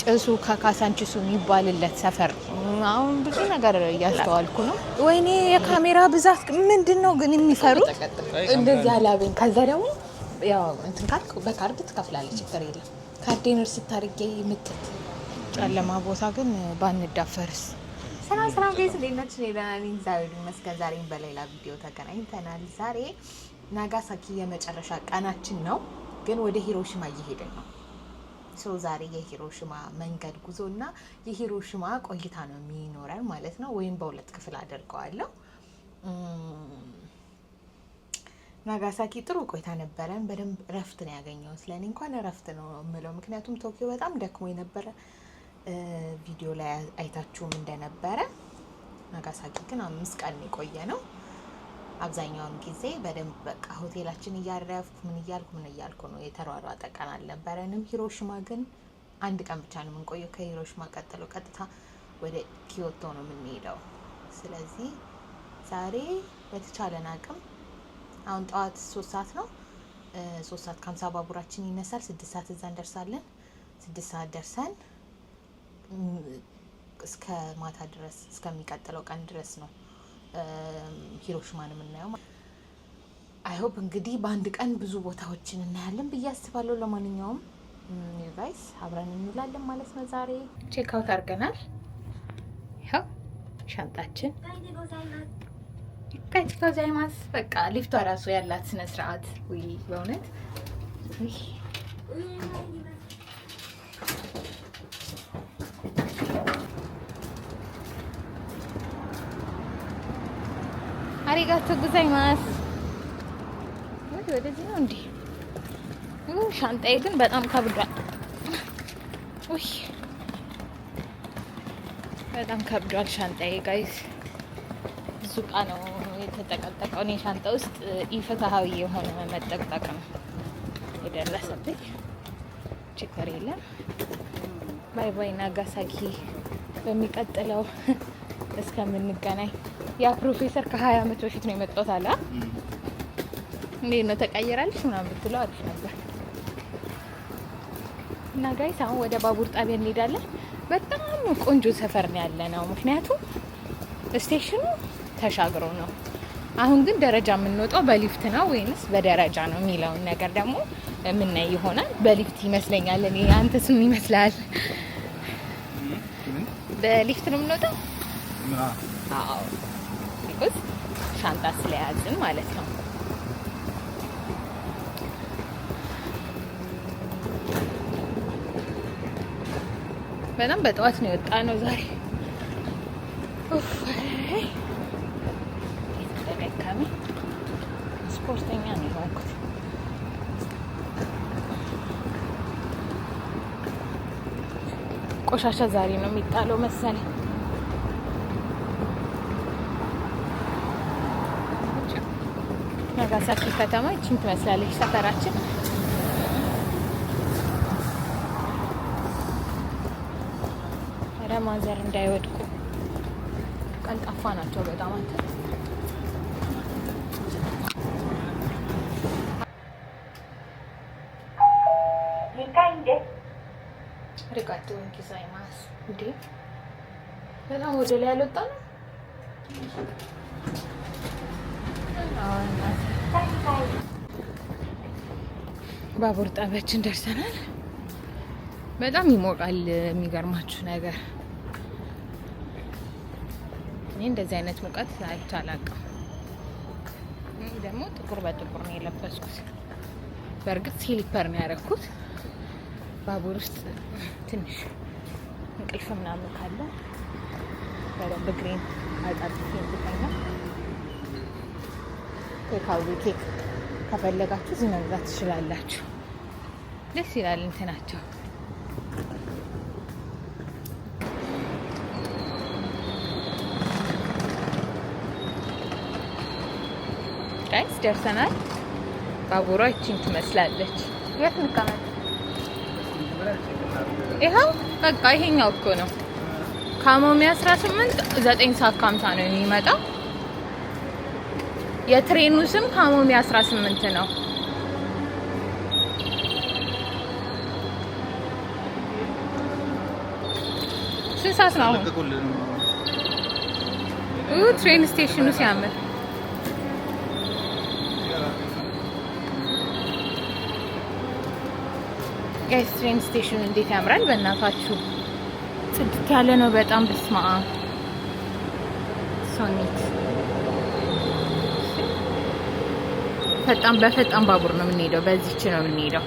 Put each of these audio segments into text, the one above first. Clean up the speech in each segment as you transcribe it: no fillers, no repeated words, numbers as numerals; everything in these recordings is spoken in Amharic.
ጭሱ ከካሳንቺሱ የሚባልለት ሰፈር አሁን ብዙ ነገር እያስተዋልኩ ነው። ወይኔ የካሜራ ብዛት ምንድነው ግን የሚፈሩት እንደዚህ አላበኝ። ከዛ ደግሞ ያው እንትን ካልክ በካርድ ትከፍላለች፣ ችግር የለም። ካርዴን ስታርጌ ምትት ጨለማ ቦታ ግን ባንዳፈርስ። ሰላም ጋይስ እንዴት ናችሁ? እኔ ደህና ነኝ እግዚአብሔር ይመስገን። ዛሬም በሌላ ቪዲዮ ተገናኝተናል። ዛሬ ናጋሳኪ የመጨረሻ ቀናችን ነው፣ ግን ወደ ሂሮሺማ እየሄድን ነው። ዛሬ የሂሮሺማ መንገድ ጉዞና የሂሮሺማ ቆይታ ነው የሚኖረን ማለት ነው። ወይም በሁለት ክፍል አደርገዋለሁ። ናጋሳኪ ጥሩ ቆይታ ነበረን። በደንብ እረፍት ነው ያገኘው። ስለኔ እንኳን እረፍት ነው የምለው፣ ምክንያቱም ቶኪዮ በጣም ደክሞ የነበረ ቪዲዮ ላይ አይታችሁም እንደነበረ። ናጋሳኪ ግን 5 ቀን የቆየ ነው። አብዛኛውን ጊዜ በደንብ በቃ ሆቴላችን እያረፍኩ ምን እያልኩ ነው የተሯሯጠ ቀን አልነበረንም። ሂሮሺማ ግን 1 ቀን ብቻ ነው የምንቆየው። ከሂሮሺማ ቀጥሎ ቀጥታ ወደ ኪዮቶ ነው የምንሄደው። ስለዚህ ዛሬ በተቻለን አቅም አሁን ጠዋት 3 ሰዓት ነው፣ 3 ሰዓት ከ50 ባቡራችን ይነሳል። 6 ሰዓት እዛ እንደርሳለን። 6 ሰዓት ደርሰን እስከ ማታ ድረስ እስከሚቀጥለው ቀን ድረስ ነው ሂሮሺማን የምናየው። አይ ሆፕ እንግዲህ በአንድ ቀን ብዙ ቦታዎችን እናያለን ብዬ አስባለሁ። ለማንኛውም ጋይስ አብረን እንውላለን ማለት ነው። ዛሬ ቼክ አውት አድርገናል። ይኸው ሻንጣችን ከዛይማስ በቃ ሊፍቷ ራሱ ያላት ስነ ስርዓት ወይ በእውነት አሪጋቶ ጉዛይማስ ወደዚህ ነው እንዴ? ሻንጣዬ ግን በጣም ከብዷል። ውይ በጣም ከብዷል ሻንጣዬ ጋይስ። ብዙ ዕቃ ነው የተጠቀጠቀው። እኔ ሻንጣ ውስጥ ኢፍትሃዊ የሆነ መጠቅጠቅ ነው የደረሰብኝ። ችግር የለም። ባይ ባይ ናጋሳኪ። በሚቀጥለው እስከምንገናኝ። ያ ፕሮፌሰር ከ20 ዓመት በፊት ነው የመጣው ታላ እንዴት ነው ተቀየራለች ምናምን ብትለው አሪፍ ነበር። እና ጋይስ አሁን ወደ ባቡር ጣቢያ እንሄዳለን። በጣም ቆንጆ ሰፈር ነው ያለ ነው፣ ምክንያቱም ስቴሽኑ ተሻግሮ ነው። አሁን ግን ደረጃ የምንወጣው በሊፍት ነው ወይንስ በደረጃ ነው የሚለውን ነገር ደግሞ የምናይ ይሆናል። በሊፍት ይመስለኛል። እኔ አንተስ ምን ይመስላል? በሊፍት ነው የምንወጣው? አዎ ቢኮዝ ሻንጣ ስለያዝን ማለት ነው። በጣም በጠዋት ነው የወጣ ነው ዛሬ። ተደከመ። ስፖርተኛ ነው የሆንኩት። ቆሻሻ ዛሬ ነው የሚጣለው መሰለኝ። ናጋሳኪ ከተማ ይህችን ትመስላለች ሰፈራችን። ረማዘር እንዳይወድቁ ቀልጣፋ ናቸው በጣም። አንተ ሪጋቶ ወንኪሳይማስ እንዴ በጣም ወደ ላይ ያልወጣ ነው። ባቡር ጣቢያችን ደርሰናል። በጣም ይሞቃል። የሚገርማችሁ ነገር እኔ እንደዚህ አይነት ሙቀት አይቼ አላውቅም። እኔ ደግሞ ጥቁር በጥቁር ነው የለበስኩት። በእርግጥ ስሊፐር ነው ያደረኩት። ባቡር ውስጥ ትንሽ እንቅልፍ ምናምን ካለ በደንብ ግሬን አጣጥፌ እንድተኛ። ቴካዊ ኬክ ከፈለጋችሁ እዚህ መግዛት ትችላላችሁ። ደስ ይላል እንትናቸው። ጋይስ ደርሰናል። ባቡሯ ይህችን ትመስላለች። የት እንቀመጥ? ይኸው በቃ ይሄኛው እኮ ነው። ካሞሚ 18 9 ሰዓት ከ50 ነው የሚመጣው። የትሬኑ ስም ካሞሚ 18 ነው። ስንት ሰዓት ነው? ትሬን ስቴሽኑ ሲያምር ጋይስ፣ ትሬን ስቴሽኑ እንዴት ያምራል በእናታችሁ። ጽድት ያለ ነው በጣም። በስማ ሶኒት በፈጣን ባቡር ነው የምንሄደው። በዚህች ነው የምንሄደው።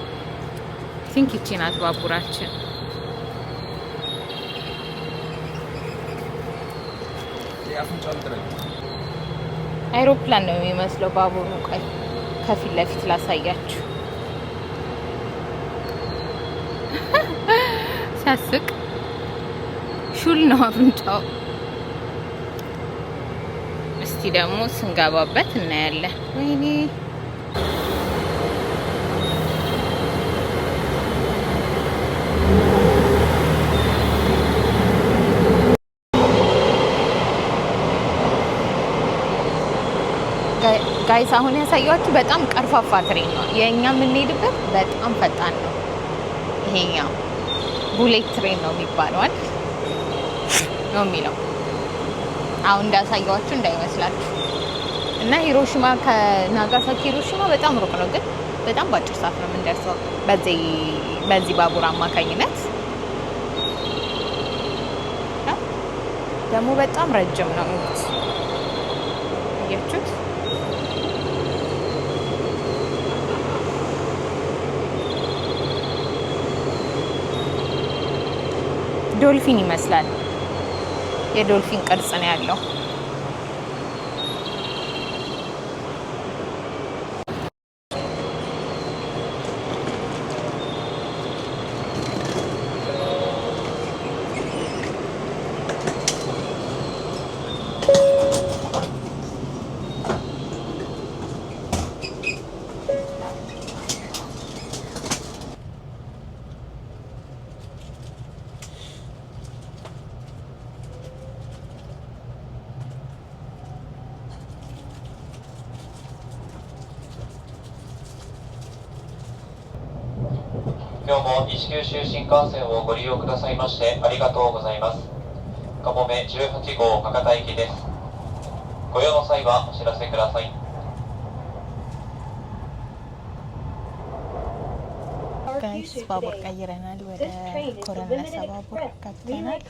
ቲንክ ይቺ ናት ባቡራችን። አይሮፕላን ነው የሚመስለው ባቡሩ። ቆይ ከፊት ለፊት ላሳያችሁ። ሲያስቅ ሹል ነው አፍንጫው። እስቲ ደግሞ ስንገባበት እናያለን። ወይኔ ጋይስ፣ አሁን ያሳያችሁ በጣም ቀርፋፋ ትሬን ነው። የኛ የምንሄድበት በጣም ፈጣን ነው። ይሄኛው ቡሌት ትሬን ነው የሚባለው አይደል? ነው የሚለው። አሁን እንዳሳያችሁ እንዳይመስላችሁ። እና ሂሮሺማ ከናጋሳኪ ሂሮሺማ በጣም ሩቅ ነው፣ ግን በጣም በአጭር ሰዓት ነው የምንደርሰው በዚህ ባቡር አማካኝነት። ደግሞ በጣም ረጅም ነው። እያችሁት ዶልፊን ይመስላል። የዶልፊን ቅርጽ ነው ያለው።今日も西九州新幹線をご利用くださいましてありがとうございます。かもめ18号博多駅です。ご用の際はお知らせください。ጋይስ ባቡር ቀይረናል። ወደ ኮረነሳ ባቡር ገብተናል።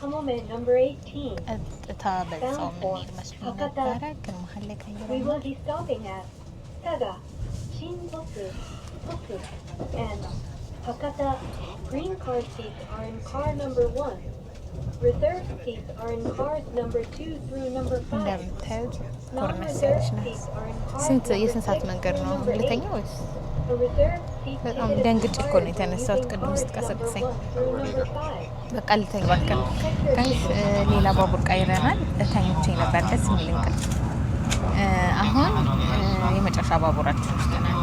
ቀጥታ በዛው የምንሄድ መስሎ ነበረ፣ ግን መሀል ላይ ቀይረናል። Hakata green card seats are in car number 1. Reserved seats are in cars number 2 through number 5. እንደምታዩት ኮርነሳዎች ናት። ስንት የስንት ሰዓት መንገድ ነው? ሁለተኛ ወይስ? በጣም ደንግጬ እኮ ነው የተነሳሁት ቅድም ስትቀሰቅሰኝ። በቃ ልተኛ እባክህ ጋይስ። ሌላ ባቡር ቀይረናል። ተኝቼ ነበር፣ ደስ የሚል እንቅልፍ። አሁን የመጨረሻ ባቡራችን ውስጥ ነን።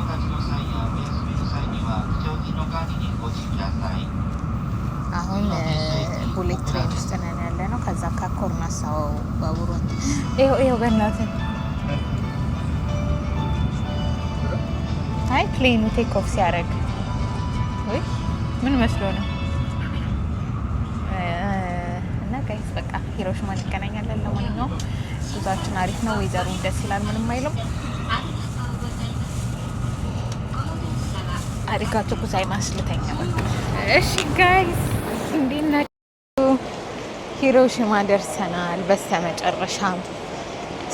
አሁን ቡሌት ትሬን ውስጥ ነን ያለ ነው። ከዛ ከኮርናሳው ባቡር ይኸው በእናትህ አይ ፕሌኑ ቴክ ኦፍ ሲያደርግ ወይ ምን መስሎ ነው። እና ጋይስ በቃ ሂሮሺማ እንገናኛለን። ለማንኛውም ጉዟችን አሪፍ ነው። ወይዘሩ ደስ ይላል፣ ምንም አይልም። አሪጋቶ ጉዛይ ማስልተኛ በቃ። እሺ ጋይስ እንዴት ናችሁ? ሂሮሺማ ደርሰናል በስተመጨረሻም።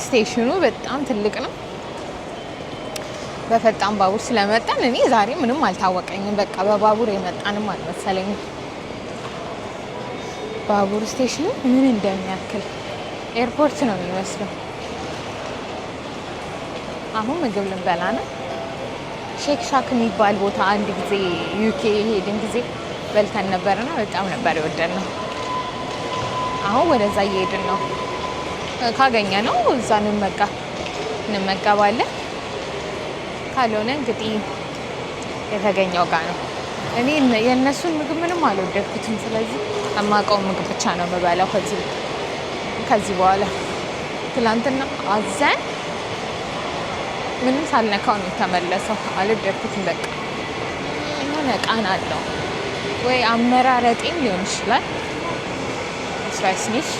ስቴሽኑ በጣም ትልቅ ነው። በፈጣን ባቡር ስለመጣን እኔ ዛሬ ምንም አልታወቀኝም። በቃ በባቡር የመጣንም አልመሰለኝም። ባቡር ስቴሽኑ ምን እንደሚያክል ኤርፖርት ነው የሚመስለው። አሁን ምግብ ልንበላ ነው። ሼክ ሻክ የሚባል ቦታ አንድ ጊዜ ዩኬ ሄድን ጊዜ በልተን ነበርና በጣም ነበር የወደድነው። አሁን ወደዛ እየሄድን ነው። ካገኘ ነው እዛ እንመገባለን። ካልሆነ እንግዲህ የተገኘው ጋር ነው። እኔ የእነሱን ምግብ ምንም አልወደድኩትም። ስለዚህ የማውቀውን ምግብ ብቻ ነው የምበላው ከዚህ በኋላ። ትላንትና አዘን ምንም ሳልነካው ነው የተመለሰው። አልወደድኩትም። በቃ የሆነ ቃና አለው ወይ አመራረጤም ሊሆን ይችላል። weiß nicht.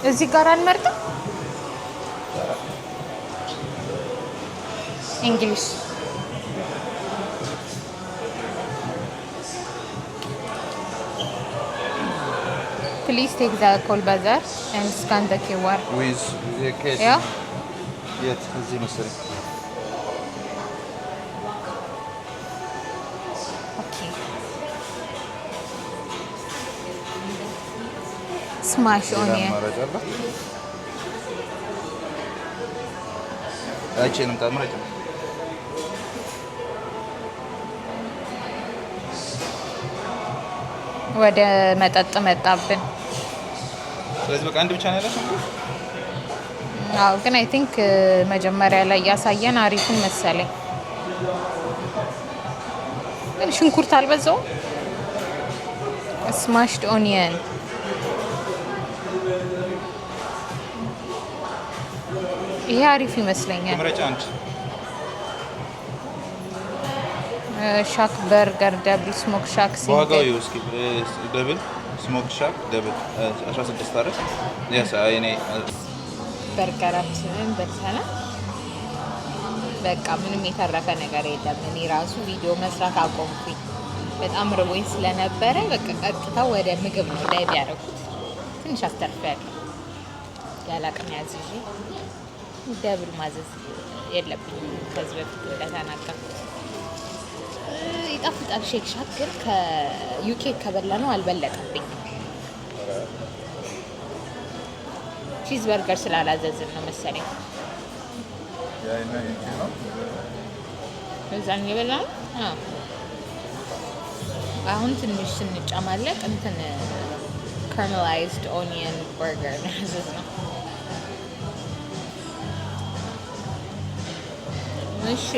እዚህ ጋር አንመርጥም። እንግሊዝ Please take the call buzzer and scan the QR. With the case. Yeah? Yes, እዚህ መሰለኝ። Okay. Smash onion. አማራጭ አለ። አይቼንም ታምራጭ ነው። ወደ መጠጥ መጣብን። ስለዚህ በቃ አንድ ብቻ ነው ያለው። አዎ ግን አይ ቲንክ መጀመሪያ ላይ ያሳየን አሪፉን መሰለኝ። ግን ሽንኩርት አልበዛውም። ስማሽድ ኦኒየን ይሄ አሪፍ ይመስለኛል። ምረጫ አንድ ሻክ በርገር ደብል ስሞክ ሻክ ዋጋው እስኪ ደብል ስሞክ ሻክ ደብል 16 አይደል? ያሳ እኔ በርገራችንን በተሰነ በቃ ምንም የተረፈ ነገር የለም። እኔ ራሱ ቪዲዮ መስራት አቆምኩኝ። በጣም ርቦኝ ስለነበረ በቃ ቀጥታ ወደ ምግብ ነው ላይ ያደረኩት። ትንሽ አስተርፌያለሁ። ያላቅም ያዝዤ ደብል ማዘዝ የለብኝም ከዚህ በፊት እንደተናገርኩት። ይጣፍጣል። ሼክ ሻክ ግን ከዩኬ ከበላ ነው አልበለጠብኝም። ቺዝ በርገር ስላላዘዝን ነው መሰለኝ። እዛን የበላ ነው። አሁን ትንሽ ስንጨማለቅ እንትን ካራሜላይዝድ ኦኒየን በርገር ነው ያዘዝነው። እሺ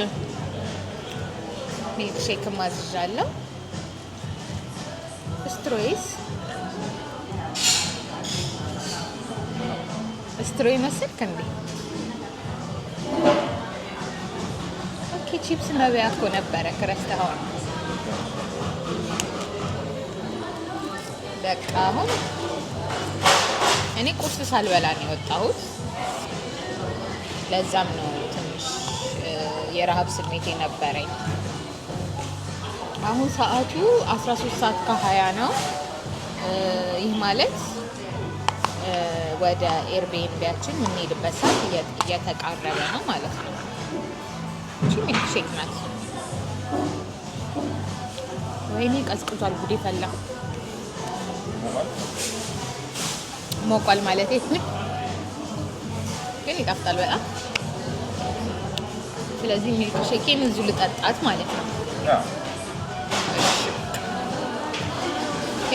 ሚልክ ሼክ ማዝዣለሁ። ስትሮይ መሰልክ እንዴ? ኦኬ ቺፕስ መብያ እኮ ነበረ ክረስተኸው ነው። በቃ አሁን እኔ ቁርስ ሳልበላ ነው የወጣሁት። ለዛም ነው ትንሽ የረሃብ ስሜት የነበረኝ። አሁን ሰዓቱ 13 ሰዓት ከ20 ነው። ይህ ማለት ወደ ኤርቤንቢያችን የምንሄድበት ሰዓት እየተቃረበ ነው ማለት ነው። እቺ ሚልክ ሼክ ናት። ወይኔ ቀዝቅዟል፣ ጉዴ ፈላ። ሞቋል ማለት ግን ይጣፍጣል በጣም። ስለዚህ ሚልክ ሼኬን እዚሁ ልጠጣት ማለት ነው።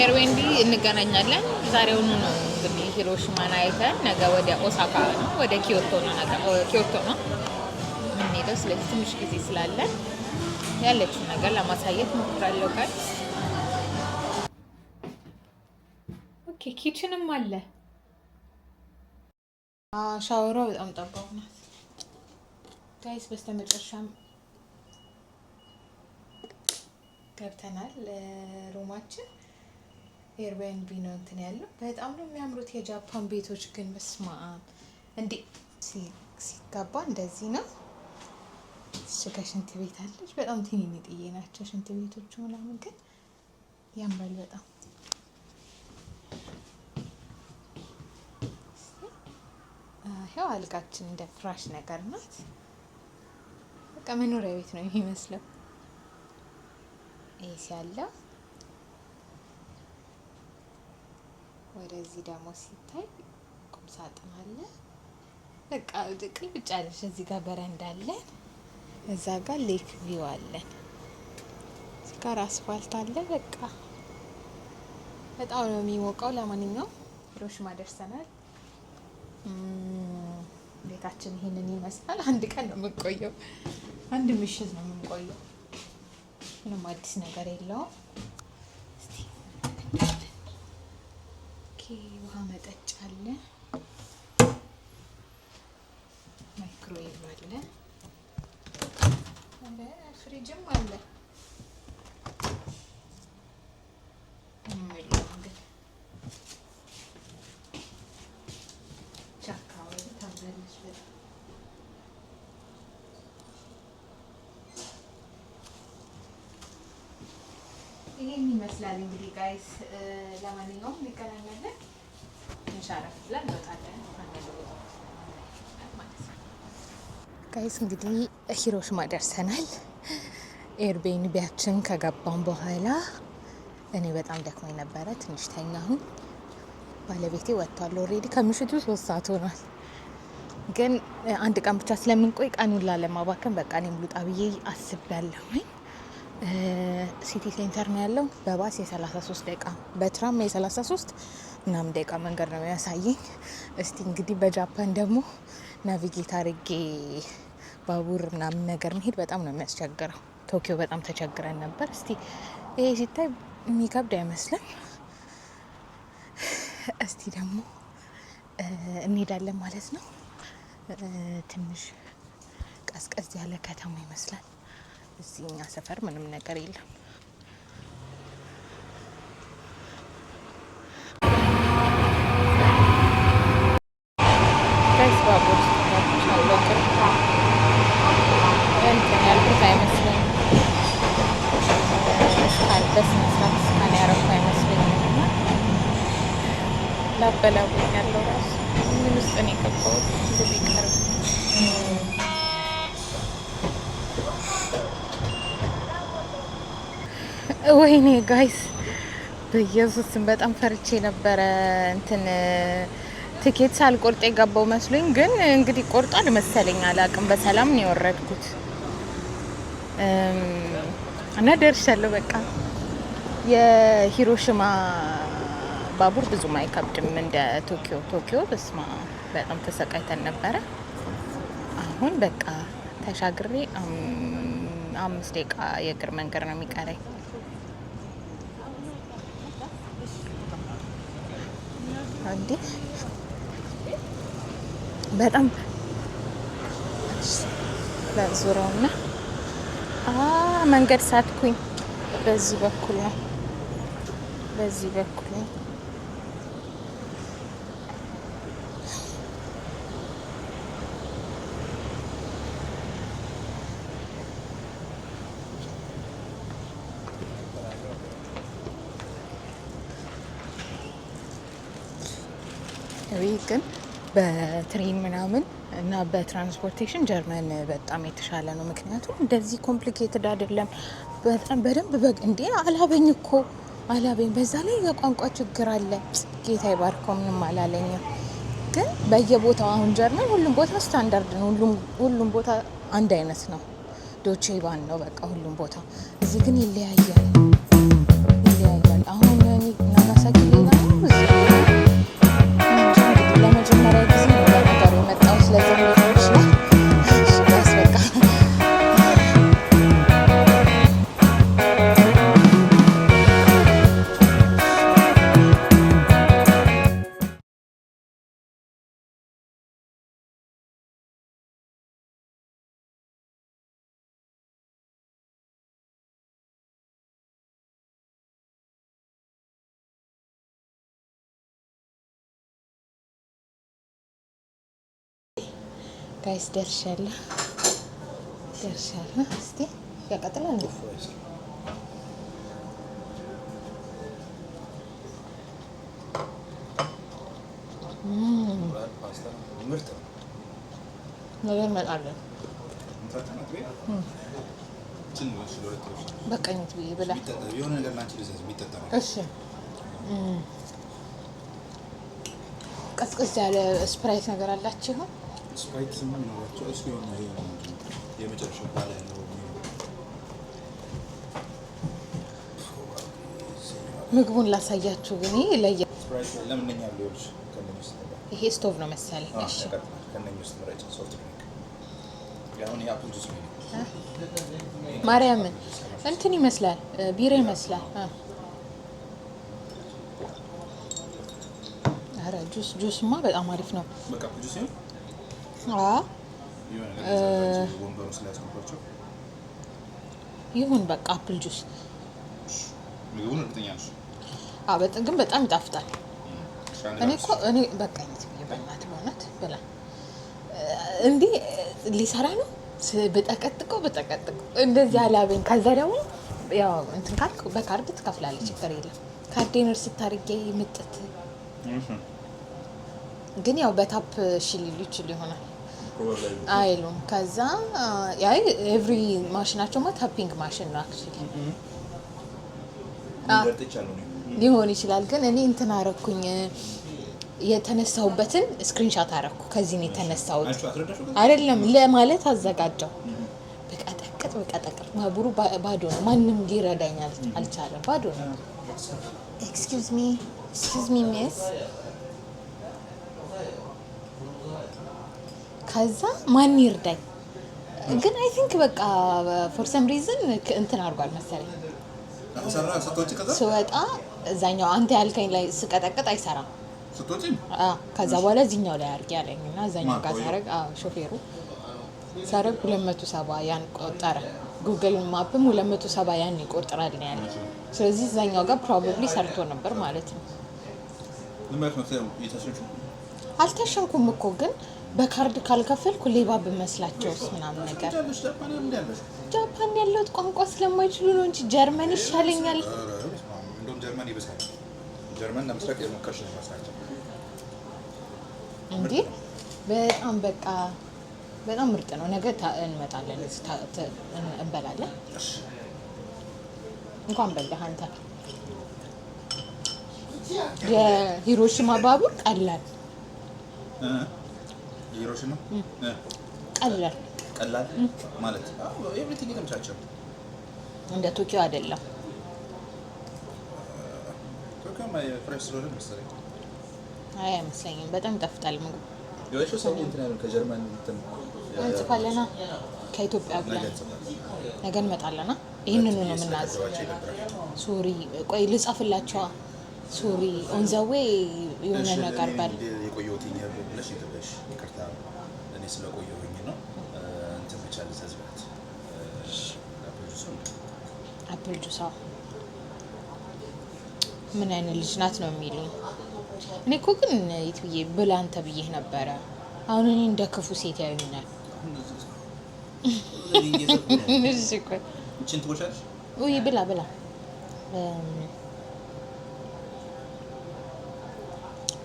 ኤርቤንቢ እንገናኛለን። ዛሬውኑ ነው እንግዲህ ሂሮሺማን አይተን ነገ ወደ ኦሳካ ነው ወደ ኪዮቶ ነው የምንሄደው። ስለዚህ ትንሽ ጊዜ ስላለን ያለችን ነገር ለማሳየት ሞክራለሁ ጋይስ። ኦኬ ኪችንም አለ። ሻወሯ በጣም ጠባብ ናት ጋይስ። በስተመጨረሻም ገብተናል ሩማችን። ኤርቤንቢ ነው እንትን ያለው። በጣም ነው የሚያምሩት የጃፓን ቤቶች ግን በስማ እንዴ ሲጋባ እንደዚህ ነው። እሺ ሽንት ቤት አለች። በጣም ትንንጥዬ ናቸው ሽንት ቤቶቹ ምናምን፣ ግን ያምራል በጣም። ይኸው አልጋችን እንደ ፍራሽ ነገር ናት። በቃ መኖሪያ ቤት ነው የሚመስለው። ኤሲ ያለው ወደዚህ ደግሞ ሲታይ ቁም ሳጥን አለ። በቃ ቅልብጭ አለች። እዚህ ጋር በረንዳ አለን። እዛ ጋር ሌክ ቪው አለን። እዚህ ጋር አስፋልት አለ። በቃ በጣም ነው የሚሞቀው። ለማንኛውም ሂሮሺማ ደርሰናል። ቤታችን ይሄንን ይመስላል። አንድ ቀን ነው የምንቆየው፣ አንድ ምሽት ነው የምንቆየው። ምንም አዲስ ነገር የለውም። እስቲ ኦኬ ውሃ መጠጫ አለ፣ ማይክሮዌቭ አለ፣ ፍሪጅም አለ። ይሄን ይመስላል እንግዲህ ጋይስ። ለማንኛውም እንገናኛለን ኢንሻአላህ ብለን እንወጣለን ጋይስ። እንግዲህ ሂሮሽማ ደርሰናል። ኤርቤንቢያችን ከገባን በኋላ እኔ በጣም ደክሞኝ ነበረ፣ ትንሽ ተኛሁኝ። ባለቤቴ ወጥቷል ኦልሬዲ፣ ከምሽቱ 3 ሰዓት ሆኗል። ግን አንድ ቀን ብቻ ስለምንቆይ ቀኑን ላለማባከን በቃ እኔም ልውጣ ብዬ አስቤያለሁኝ። ሲቲ ሴንተር ነው ያለው። በባስ የ33 ደቂቃ በትራም የ33 ምናምን ደቂቃ መንገድ ነው ያሳየኝ። እስቲ እንግዲህ በጃፓን ደግሞ ናቪጌት አድርጌ ባቡር ምናምን ነገር መሄድ በጣም ነው የሚያስቸግረው። ቶኪዮ በጣም ተቸግረን ነበር። እስቲ ይሄ ሲታይ የሚከብድ አይመስልም። እስቲ ደግሞ እንሄዳለን ማለት ነው። ትንሽ ቀዝቀዝ ያለ ከተማ ይመስላል። እዚህ እኛ ሰፈር ምንም ነገር የለም። ጋይስ ባቡር እንትን ያልኩት አይመስለኝም። እስካን በስነ ስርዓት እስካን ያረኩ አይመስለኝም። ላበላቡኝ ያለው ራሱ ምን ውስጥ ነው የገባሁት? እንደዚህ ቀርብ ወይኔ ጋይስ በኢየሱስም በጣም ፈርቼ ነበረ። እንትን ትኬት ሳልቆርጥ የገባው መስሎኝ፣ ግን እንግዲህ ቆርጧል መሰለኝ፣ አላቅም። በሰላም ነው የወረድኩት እና ደርሻለሁ። በቃ የሂሮሽማ ባቡር ብዙም አይከብድም እንደ ቶኪዮ። ቶኪዮ በስማ በጣም ተሰቃይተን ነበረ። አሁን በቃ ተሻግሬ 5 ደቂቃ የእግር መንገድ ነው የሚቀረኝ። እንዴ በጣም ለዙሪያውና መንገድ ሳትኩኝ። በዚህ በኩል ነው፣ በዚህ በኩል ነው። ግን በትሬን ምናምን እና በትራንስፖርቴሽን ጀርመን በጣም የተሻለ ነው። ምክንያቱም እንደዚህ ኮምፕሊኬትድ አይደለም። በጣም በደንብ እንዴ አላበኝ እኮ አላበኝ። በዛ ላይ የቋንቋ ችግር አለ። ጌታ ይባርከው፣ ምንም አላለኝም። ግን በየቦታው አሁን ጀርመን ሁሉም ቦታ ስታንዳርድ ነው። ሁሉም ቦታ አንድ አይነት ነው። ዶቼ ባን ነው በቃ ሁሉም ቦታ። እዚህ ግን ይለያያል። አሁን ናጋሳኪ ሌላ ነው። ለመጀመሪያ ጊዜ ነገር የመጣው ስለዚህ ሊሆን ይችላል። በቃ ጋይስ ደርሻለሁ። እስቲ ያቀጥላል እንዴ? ነገር መጣለን በቀኝት ብዬ ብላ እሺ። ቀዝቀዝ ያለ ስፕራይት ነገር አላችሁ? ስፕራይት ምን ነው? እስኪ የሆነ የመጨረሻው ባለ ነው። ምግቡን ላሳያችሁ ግን ለየ ስፕራይት ለምን ያለው ልጅ ከነኝስ ይሄ ስቶቭ ነው መሰለኝ። እሺ ከነኝስ ምረጭ ሶፍት ድሪንክ ያሁን ያፕል ጁስ ነው። ማርያምን እንትን ይመስላል፣ ቢራ ይመስላል። ጁስማ በጣም አሪፍ ነው። በቃ አፕል ጁስ ነው። ወንበሩ ስላስገባቸው ይሁን በቃ አፕል ጁስ ምግቡን እርግጠኛ ነሽ? ግን በጣም ይጣፍጣል። እኔ በቃ አይነት በእናትህ በእውነት ብላ እንዲህ ሊሰራ ነው በጠቀጥቀው እንደዚህ አላበኝ። ከዛ ደግሞ ያው እንትን ካልክ በካርድ ትከፍላለች፣ ችግር የለም። ካርዴን ስታርጌ ምጥት ግን ያው በታፕ ሊሉ ይችሉ ይሆናል አይሉም። ከዛ ያይ ኤቭሪ ማሽናቸው ታፒንግ ማሽን ነው አክቹሊ ሊሆን ይችላል። ግን እኔ እንትን አረኩኝ የተነሳሁበትን ስክሪንሻት አረኩ። ከዚህ ነው የተነሳሁት አይደለም ለማለት አዘጋጀው። በቀጠቅጥ ማቡሩ ባዶ ነው። ማንም ሊረዳኝ አልቻለም። ባዶ ነው። ኤክስኪውዝ ሚ ሚስ። ከዛ ማን ይርዳኝ? ግን አይ ቲንክ በቃ ፎር ሰም ሪዝን እንትን አድርጓል መሰለኝ። ስወጣ እዛኛው አንተ ያልከኝ ላይ ስቀጠቅጥ አይሰራም። ከዛ በኋላ እዚህኛው ላይ አድርጌ ያለኝ እና እዛኛው ጋር ሳረግ ሾፌሩ ሳረግ 270 ያን ቆጠረ። ጉግል ማፕም 270 ያን ይቆጥራል ነው ያለኝ። ስለዚህ እዛኛው ጋር ፕሮባብሊ ሰርቶ ነበር ማለት ነው። አልተሸንኩም እኮ ግን በካርድ ካልከፈልኩ ሌባ በመስላቸውስ ምናምን ነገር። ጃፓን ያለሁት ቋንቋ ስለማይችሉ ነው እንጂ ጀርመን ይሻለኛል። እንደውም ጀርመን ይበሳል። ጀርመን ለምስራቅ የሞከርሽ ነው መስራቸው እንዴ። በጣም በቃ በጣም ምርጥ ነው። ነገ እንመጣለን፣ እንበላለን። እንኳን በላህ አንተ። የሂሮሺማ ባቡር ቀላል ሂሮሺማ ቀላል ማለት ኤቭሪቲንግ የተመቻቸው እንደ ቶኪዮ አይደለም። ቶኪዮ ፍሬሽ ስለሆነ መሰለኝ። አይ አይመስለኝም። በጣም ይጣፍጣል ምግቡ። የወይሾ ሰው እንትን ያለው ከጀርመን እንትን እንጽፋለና ከኢትዮጵያ ብለን ነገ እንመጣለና ይሄንን ነው የምናዘው። ሶሪ ቆይ ልጻፍላቸው። ሶሪ ኦን ዘ ዌይ የሆነ ነገር ባል የቆየሁት ብለሽ ይተበሽ ይቅርታ እኔ ስለቆየሁኝ ነው። እንትን ብቻ ልዘዝበት አፕል ጁስ ምን አይነት ልጅ ናት ነው የሚሉኝ። እኔ እኮ ግን የት ብዬ ብላ አንተ ብዬህ ነበረ። አሁን እኔ እንደ ክፉ ሴት ያዩኛል። እሺ እኮ እቺን ትቦሻለሽ? ውይ ብላ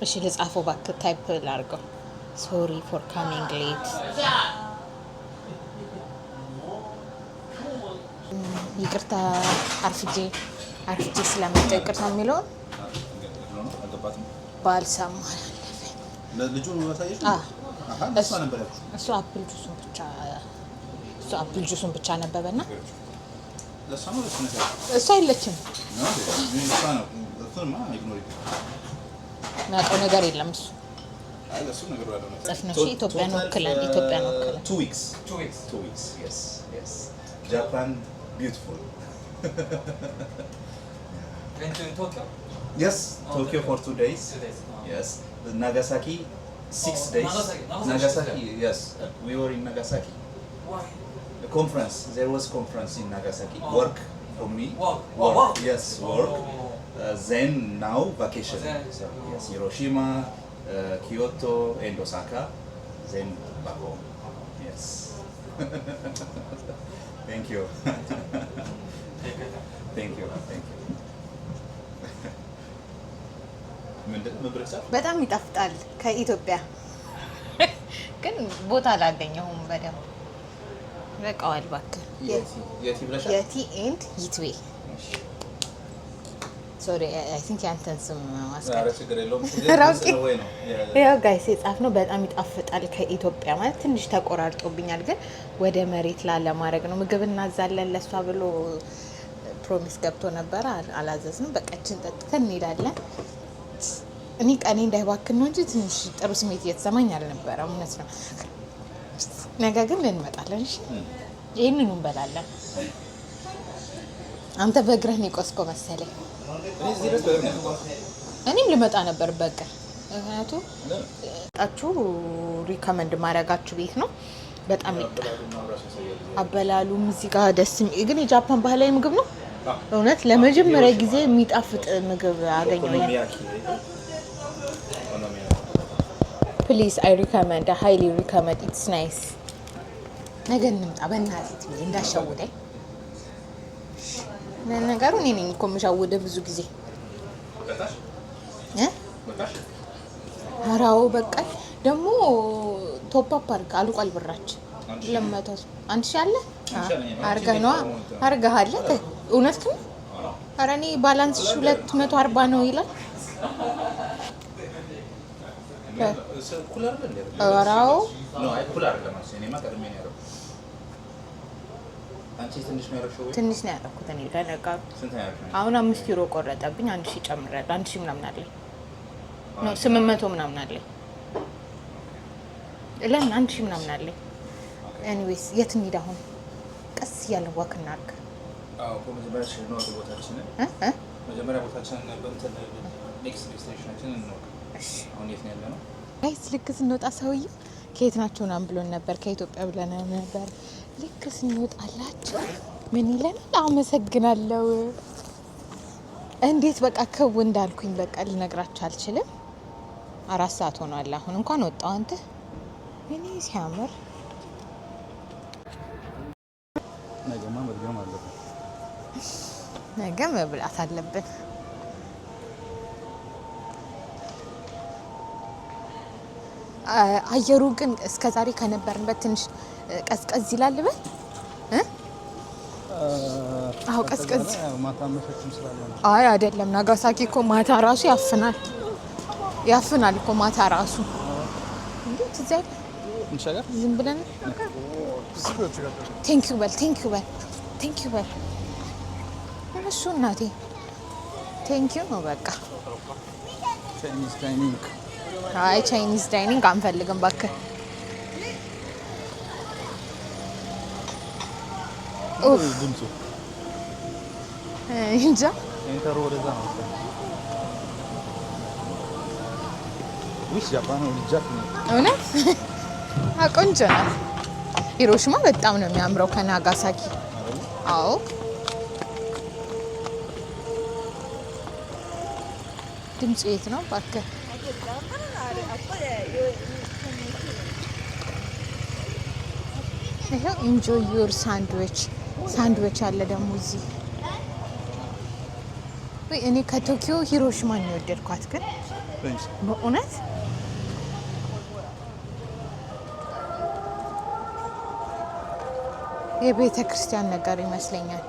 እሺ ልጻፈው እባክህ፣ ታይፕ ላድርገው። ሶሪ ፎር ካሚንግ ሌት። ይቅርታ አርፍጄ ስለመጣ ይቅርታ የሚለውን ባልሰማ ለልጁ ማሳየሽ? እሱ አፕል ጁሱን ብቻ ነበበና እሱ አይለችም። ናቀው ነገር የለም እሱ ጽፍነሽ ኢትዮጵያን ወክለን 2 weeks yes Japan beautiful went to Tokyo? Yes, Tokyo for 2 days. Yes, Nagasaki 6 days. Nagasaki, yes. We were in Nagasaki. Why? The conference. There was conference in Nagasaki. Work for me. Work. Yes, work. Then now vacation. So, yes, Hiroshima, Kyoto, and Osaka. Then back home. Yes. Thank you. Thank you. በጣም ይጣፍጣል። ከኢትዮጵያ ግን ቦታ አላገኘሁም በደምብ። በቃዋል እባክህ። የቲ ኤንድ ይትዌ ሶሪ አይ ቲንክ ያንተን ስም ያው ጋይስ የጻፍነው በጣም ይጣፍጣል ከኢትዮጵያ ማለት ትንሽ ተቆራርጦብኛል፣ ግን ወደ መሬት ላለማድረግ ነው። ምግብ እናዛለን ለሷ ብሎ ፕሮሚስ ገብቶ ነበር፣ አላዘዝንም። በቃችን ጠጥተን እንሄዳለን። እኔ ቀኔ እንዳይባክን ነው እንጂ ትንሽ ጥሩ ስሜት እየተሰማኝ አልነበረም። እውነት ነው። ነገ ግን እንመጣለን። እሺ ይሄንን እንበላለን። አንተ በእግርህ ነው የቆስከው መሰለኝ። እኔም ልመጣ ነበር በእግር ምክንያቱም ጣችሁ ሪከመንድ ማድረጋችሁ ቤት ነው። በጣም አበላሉም እዚህ ጋር ደስ ግን የጃፓን ባህላዊ ምግብ ነው። እውነት ለመጀመሪያ ጊዜ የሚጣፍጥ ምግብ አገኘሁ። ፕሊዝ አይ ሪከመንድ ሃይሊ ሪከመንድ ኢትስ ናይስ። ነገ እንምጣ በእናትህ እንዳሸውደኝ። ነገሩ እኔ ነኝ እኮ የምሸውድህ ብዙ ጊዜ አራው በቃ ደግሞ ቶፕ አፕ አልቋል ብራችን ለመተው አንድ ሺህ አለ አርገህ ነው አርገሃል እውነት ግን ኧረ እኔ ባላንስ 240 ነው ይላል። አራው ትንሽ ነው ያደረኩት እኔ ለነገሩ አሁን 5 ኪሎ ቆረጠብኝ። 1000 ጨምራለሁ 1000 ምናምን አለኝ ነው 800 ምናምን አለኝ ለምን 1000 ምናምን አለኝ። ኤኒዌይስ የት እንሂድ አሁን? ቀስ እያለ ዋክ እናድርግ። መጀመሪያ ቦታችንን ኔክስት ዴስቲኔሽናችንን ነው። አሁን የት ነው ያለነው? ጋይስ ልክ ስንወጣ ሰውዬው ከየት ናቸው ምናምን ብሎን ነበር። ከኢትዮጵያ ብለን ነበር። ልክ ስንወጣላቸው ምን ይለናል? አመሰግናለሁ። እንዴት በቃ ከው እንዳልኩኝ በቃ ልነግራችሁ አልችልም። 4 ሰዓት ሆኗል። አሁን እንኳን ወጣው አንተ እኔ ሲያምር ነገማ መድገም አለብን። ነገ መብላት አለብን። አየሩ ግን እስከዛሬ ከነበርንበት ትንሽ ቀዝቀዝ ይላል በል አው ቀዝቀዝ ማታ መሸችም ስላለ ነው። አይ አይደለም ናጋሳኪ እኮ ማታ ራሱ ያፍናል እኮ ማታ ራሱ እንዴት እዛ እንሻገር ዝም ብለን ቴንክ ዩ በል እሱ እናቴ ቴንክ ዩ ነው በቃ። ቻይኒዝ ዳይኒንግ አይ ቻይኒዝ ዳይኒንግ አንፈልግም እባክህ። ድምፁ እንጃ ኢንተሮ ወደዛ ነው። ዊስ ጃፓን ነው ልጃት ነው እውነት ቆንጆ ናት። ሂሮሺማ በጣም ነው የሚያምረው ከናጋሳኪ። አዎ ድምፁ የት ነው እባክህ? ይሄው ኢንጆይ ዩር ሳንድዊች አለ ደግሞ እዚህ። ወይ እኔ ከቶኪዮ ሂሮሺማን ነው የወደድኳት ግን በእውነት የቤተ ክርስቲያን ነገር ይመስለኛል።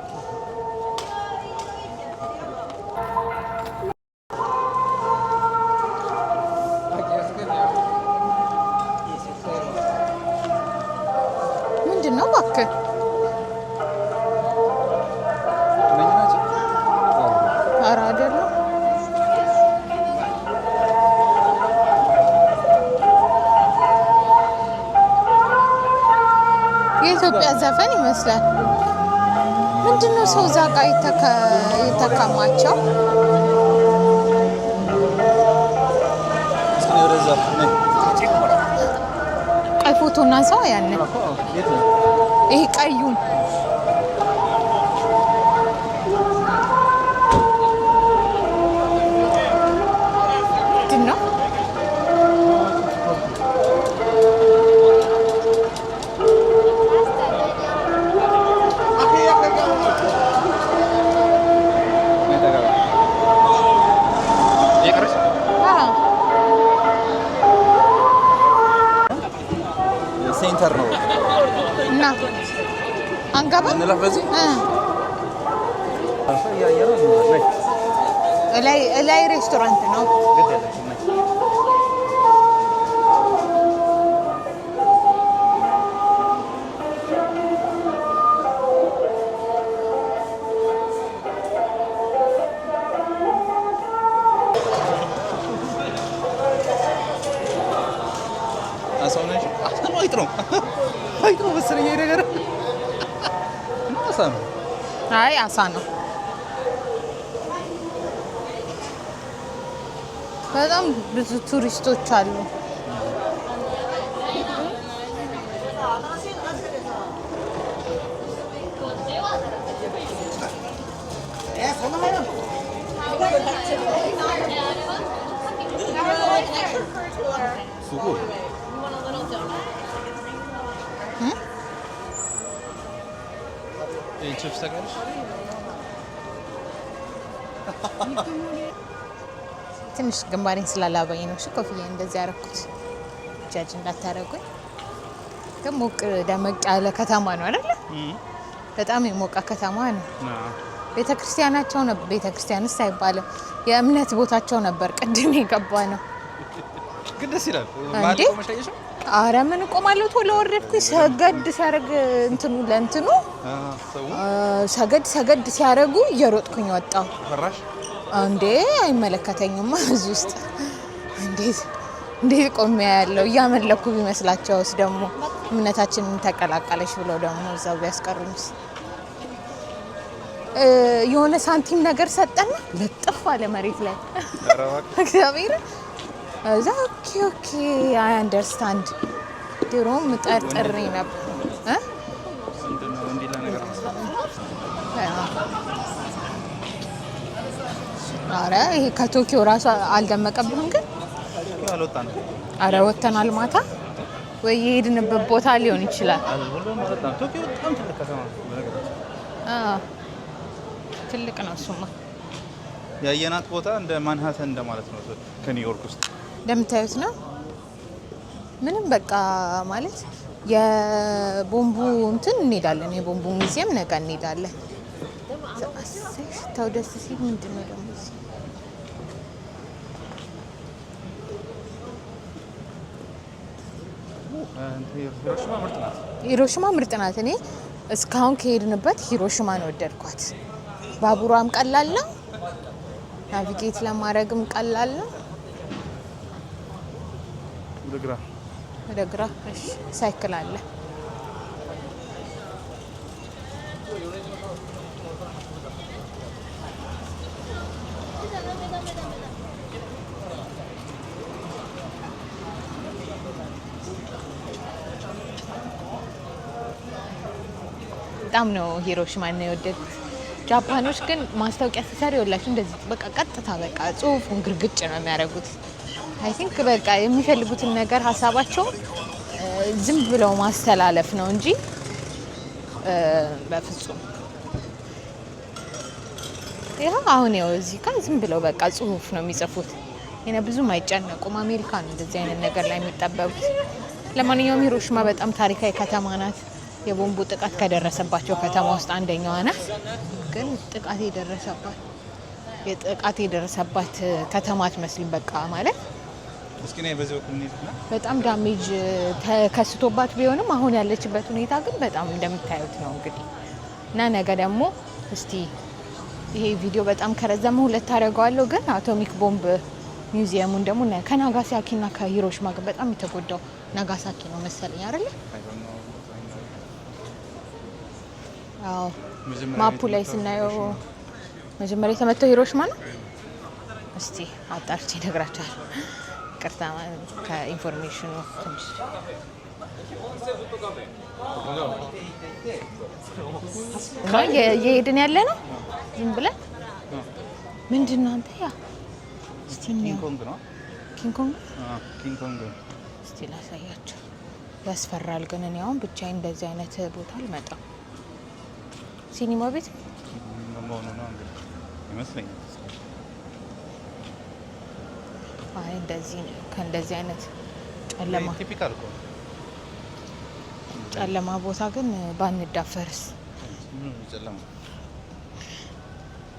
ምንድን ነው እባክህ? ኧረ አይደለም የኢትዮጵያ ዘፈን ይመስላል። ምንድን ነው ሰው እዛ ጋ የተከማቸው? ቀይ ፎቶ እናንሳው። ያንን ይሄ ቀዩን ምንድን ነው? ሴንተር ነው እና አንገባ እንለፍ በዚህ ላይ ሬስቶራንት ነው። አይቶ መሰለኝ ነገር አሳ ነው። አይ አሳ ነው። በጣም ብዙ ቱሪስቶች አሉ። ትንሽ ግንባሬን ስላላበኝ ነው ኮፍያ እንደዚህ ያደረኩት። ጃጅ እንዳታረጉኝ። ግን ሞቅ ደመቅ ያለ ከተማ ነው አይደል? በጣም የሞቀ ከተማ ነው። ቤተክርስቲያናቸው ነው። ቤተክርስቲያንስ አይባልም፣ የእምነት ቦታቸው ነበር። ቅድም የገባ ነው። ግን ደስ ይላል። እንዴ አረ ምን ቆማለሁ። ቶሎ ወረድኩኝ። ሰገድ ሲያደርግ እንትኑ ለእንትኑ ሰገድ ሲያደርጉ እየሮጥኩኝ ወጣሁ። ፈራሽ እንዴ አይመለከተኝማ። እዚህ ውስጥ እንዴት ቆሜ ያለው እያመለኩ ቢመስላቸውስ ደግሞ እምነታችንን ተቀላቀለች ብለው ደግሞ እዛው ቢያስቀሩኝስ። የሆነ ሳንቲም ነገር ሰጠና ለጥፍ አለ መሬት ላይ እግዚአብሔር። እዛ ኦኬ አይ አንደርስታንድ። ድሮም ጠርጥሬ ነበር አረ ይሄ ከቶኪዮ ራሱ አልደመቀብህም? ግን አልወጣንም። አረ ወተናል ማታ ወይ የሄድንበት ቦታ ሊሆን ይችላል። ቶኪዮ በጣም ትልቅ ከተማ ነው። ትልቅ ነው እሱማ። ያየናት ቦታ እንደ ማንሃተን እንደማለት ነው ከኒውዮርክ ውስጥ እንደምታዩት ነው። ምንም በቃ ማለት የቦምቡ እንትን እንሄዳለን። የቦምቡ ሙዚየም ነገ እንሄዳለን። ሽታው ደስ ሲል ምንድን ነው ደግሞ ሂሮሺማ ምርጥ ናት። እኔ እስካሁን ከሄድንበት ሂሮሺማን ወደድኳት። ባቡሯም ቀላል ነው፣ ናቪጌት ለማድረግም ቀላል ነው። ወደ ግራ እሺ፣ ሳይክል አለ። በጣም ነው ሂሮሺማን ነው የወደድኩት። ጃፓኖች ግን ማስታወቂያ ሲሰሩ ይኸውላችሁ እንደዚህ በቃ ቀጥታ በቃ ጽሁፉን ግርግጭ ነው የሚያደርጉት። አይ ቲንክ በቃ የሚፈልጉትን ነገር ሀሳባቸው ዝም ብለው ማስተላለፍ ነው እንጂ በፍጹም ይሄው አሁን ያው እዚህ ጋር ዝም ብለው በቃ ጽሁፍ ነው የሚጽፉት። እኔ ብዙም አይጨነቁም። አሜሪካ ነው እንደዚህ አይነት ነገር ላይ የሚጠበቡት። ለማንኛውም ሂሮሺማ በጣም ታሪካዊ ከተማ ናት። የቦምቡ ጥቃት ከደረሰባቸው ከተማ ውስጥ አንደኛዋ ናት። ግን ጥቃት የደረሰባት ከተማ አትመስልም። በቃ ማለት እስኪ ነይ በዚህ በኩል እንሂድና በጣም ዳሜጅ ተከስቶባት ቢሆንም አሁን ያለችበት ሁኔታ ግን በጣም እንደምታዩት ነው እንግዲህ። እና ነገ ደግሞ እስቲ ይሄ ቪዲዮ በጣም ከረዘመ 2 አደርገዋለሁ። ግን አቶሚክ ቦምብ ሚውዚየሙን ደግሞ ከናጋሳኪና ከሂሮሺማ ጋር በጣም የተጎዳው ናጋሳኪ ነው መሰለኝ አይደል? አዎ ማፑ ላይ ስናየው መጀመሪያ የተመታው ሂሮሺማ ነው። እስቲ አጣርቼ እነግራቸዋለሁ። ቅርታ ከኢንፎርሜሽኑ ትንሽ የሄድን ያለ ነው። ዝም ብለን ምንድን ነው አንተ ያ እስቲ ኪንግ ኮንግ ነው። ኪንግ ኮንግ እስቲ ላሳያቸው። ያስፈራል ግን እኔ አሁን ብቻዬን እንደዚህ አይነት ቦታ አልመጣም። ሲኒማ ቤት መሆኑ ነው እንግዲህ ይመስለኛል። አይ እንደዚህ ከእንደዚህ አይነት ጨለማ ቲፒካል እኮ ጨለማ ቦታ ግን ባንዳፈርስ። ጨለማ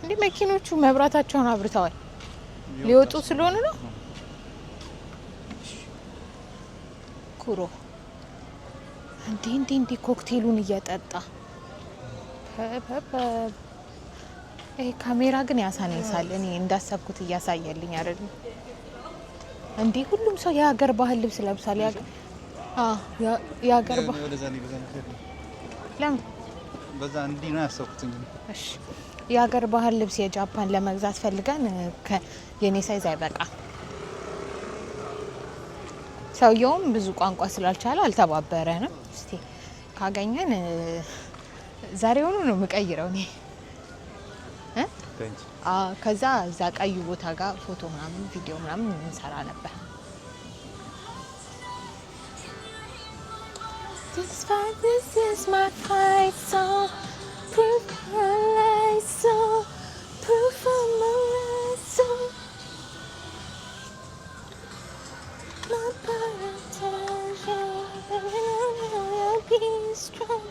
እንዴ መኪኖቹ መብራታቸውን አብርተዋል። ሊወጡ ስለሆነ ነው። ኩሮ እንዴ ኮክቴሉን እየጠጣ ይሄ ካሜራ ግን ያሳነሳል። እኔ እንዳሰብኩት እያሳየልኝ አይደለም እንዴ። ሁሉም ሰው የሀገር ባህል ልብስ ለብሳል። የሀገር ባህል ለምን በዛ እንዲህ ነው ያሰብኩት እንጂ እሺ፣ የሀገር ባህል ልብስ የጃፓን ለመግዛት ፈልገን የኔ ሳይዝ አይበቃ ሰውየውም ብዙ ቋንቋ ስላልቻለ አልተባበረንም። እስቲ ካገኘን ዛሬውኑ ነው የምቀይረው እኔ ከዛ እዛ ቀዩ ቦታ ጋር ፎቶ ምናምን ቪዲዮ ምናምን እንሰራ ነበር። This is my fight song, proof of my life song, proof of my life song. My brother tells you I'll be strong.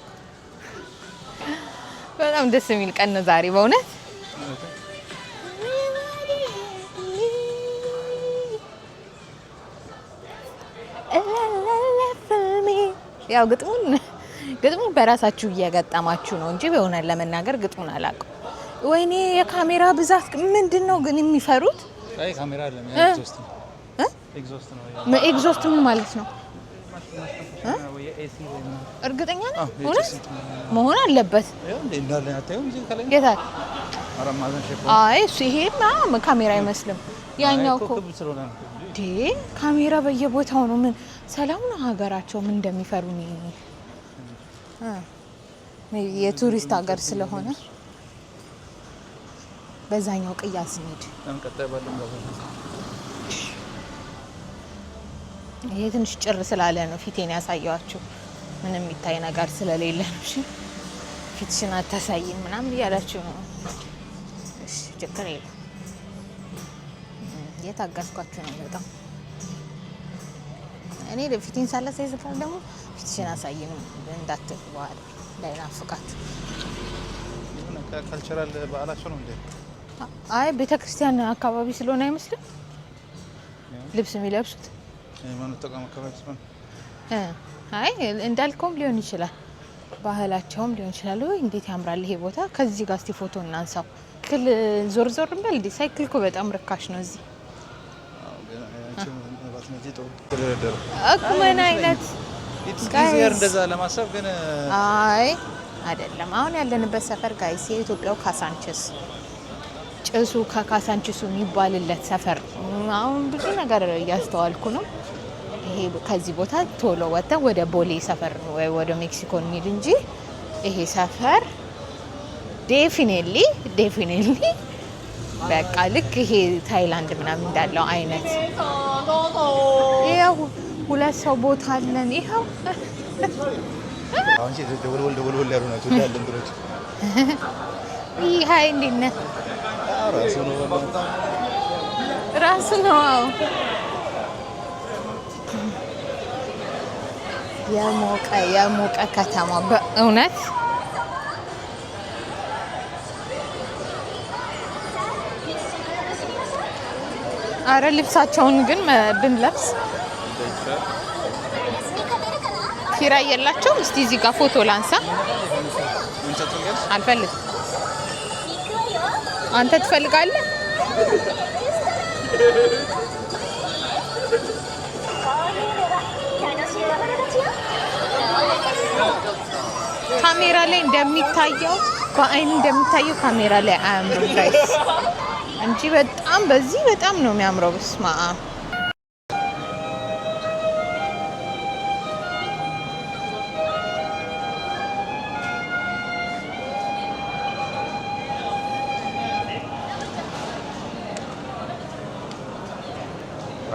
በጣም ደስ የሚል ቀን ነው ዛሬ በእውነት። ያው ግጥሙን በራሳችሁ እየገጠማችሁ ነው እንጂ በእውነት ለመናገር ግጥሙን አላውቅም። ወይኔ የካሜራ ብዛት ምንድን ነው ግን የሚፈሩት? አይ ካሜራ አይደለም ኤግዞስት ነው። ኤግዞስት ነው። ኤግዞስት ምን ማለት ነው? እርግጠኛ ነው እውነት መሆን አለበት። አይ እሱ ይሄማ ካሜራ አይመስልም። ያኛው እኮ ካሜራ በየቦታው ነው። ምን ሰላም ነው ሀገራቸው ምን እንደሚፈሩ የቱሪስት ሀገር ስለሆነ በዛኛው ቅያስ እንሂድ። ይሄ ትንሽ ጭር ስላለ ነው ፊቴን ያሳየዋችሁ። ምንም የሚታይ ነገር ስለሌለ ነው። እሺ ፊትሽን አታሳይም ምናምን እያላችሁ ነው። እሺ ችግር የለም። የታገስኳችሁ ነው በጣም። እኔ ፊቴን ሳላሳይ ዝጋር ደግሞ ፊትሽን አሳይም እንዳትሉ በኋላ እንዳይናፍቃችሁ። ካልቸራል በዓላቸው ነው እንዴ? አይ ቤተክርስቲያን አካባቢ ስለሆነ አይመስልም ልብስ የሚለብሱት። ሃይማኖት ተቋም አካባቢ ስለሆነ አይ እንዳልከውም ሊሆን ይችላል፣ ባህላቸውም ሊሆን ይችላል። ወይ እንዴት ያምራል ይሄ ቦታ። ከዚህ ጋር እስቲ ፎቶ እናንሳው። ክል ዞር ዞር እንበል እንዴ። ሳይክል እኮ በጣም ርካሽ ነው እዚህ። ምን አይነት ጋር እንደዛ ለማሰብ ግን አይ አይደለም። አሁን ያለንበት ሰፈር ጋይስ የኢትዮጵያው ካሳንችስ ጭሱ ከካሳንችሱ የሚባልለት ሰፈር። አሁን ብዙ ነገር እያስተዋልኩ ነው። ይሄ ከዚህ ቦታ ቶሎ ወጥተን ወደ ቦሌ ሰፈር ወይ ወደ ሜክሲኮ እንሂድ እንጂ ይሄ ሰፈር ዴፊኔትሊ በቃ ልክ ይሄ ታይላንድ ምናምን እንዳለው አይነት ይሄው ሁለት ሰው ቦታ አለን። ይሄው አሁን ደወል ያሉ ናቸው እንዳለ እንትኖች። ይሄ እንዴት ነህ? ራሱ ነው የሞቀ ከተማ በእውነት። አረ ልብሳቸውን ግን ብንለብስ ኪራይ የላቸውም። እስቲ እዚህ ጋር ፎቶ ላንሳ። አልፈልግም። አንተ ትፈልጋለህ? ካሜራ ላይ እንደሚታየው በአይን እንደሚታየው ካሜራ ላይ አያምርም ጋይስ እንጂ በጣም በዚህ በጣም ነው የሚያምረው። በስማ